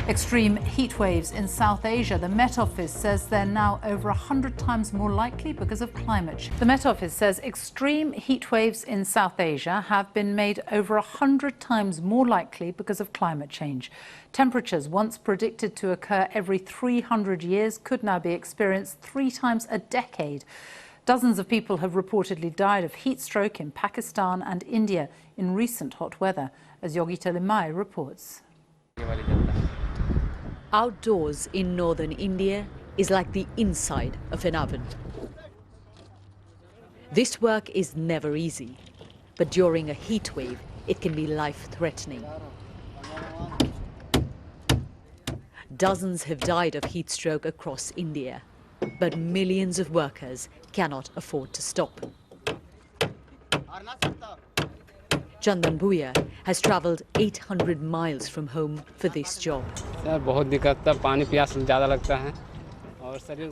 Extreme heat waves in South Asia. The Met Office says they're now over 100 times more likely because of climate change. The Met Office says extreme heat waves in South Asia have been made over 100 times more likely because of climate change. Temperatures once predicted to occur every 300 years could now be experienced 3 times a decade. Dozens of people have reportedly died of heat stroke in Pakistan and India in recent hot weather, as Yogita Limai reports. Outdoors in northern India is like the inside of an oven. This work is never easy, but during a heat wave, it can be life-threatening. Dozens have died of heat stroke across India, but millions of workers cannot afford to stop. Chandan Bhuya has travelled 800 miles from home for this job.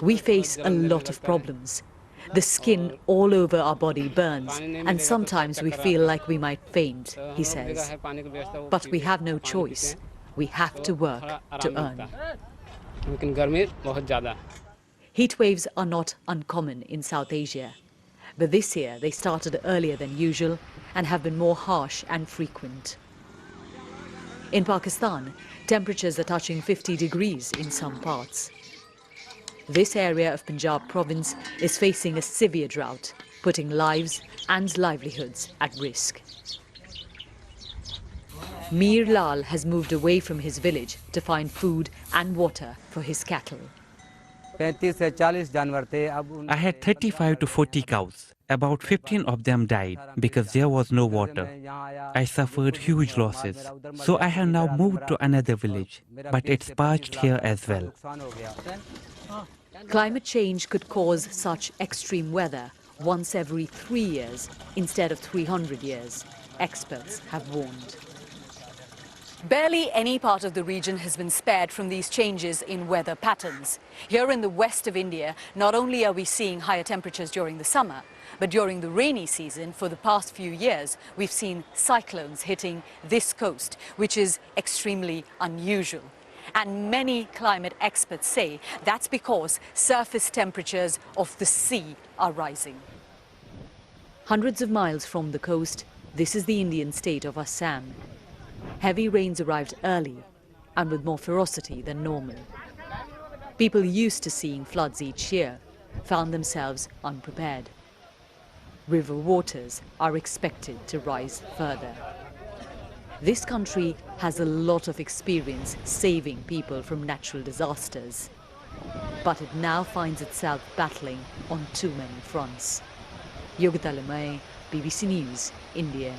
We face a lot of problems. The skin all over our body burns, and sometimes we feel like we might faint, he says. But we have no choice. We have to work to earn. Heat waves are not uncommon in South Asia, but this year they started earlier than usual and have been more harsh and frequent. In Pakistan, temperatures are touching 50 degrees in some parts. This area of Punjab province is facing a severe drought, putting lives and livelihoods at risk. Mir Lal has moved away from his village to find food and water for his cattle. I had 35 to 40 cows. About 15 of them died because there was no water. I suffered huge losses. So I have now moved to another village, but it's parched here as well. Climate change could cause such extreme weather once every 3 years instead of 300 years, experts have warned. Barely any part of the region has been spared from these changes in weather patterns. Here in the west of India, not only are we seeing higher temperatures during the summer, but during the rainy season for the past few years, we've seen cyclones hitting this coast, which is extremely unusual. And many climate experts say that's because surface temperatures of the sea are rising. Hundreds of miles from the coast, this is the Indian state of Assam. Heavy rains arrived early and with more ferocity than normal. People used to seeing floods each year found themselves unprepared. River waters are expected to rise further. This country has a lot of experience saving people from natural disasters, but it now finds itself battling on too many fronts. Yogita Limai, BBC News, India.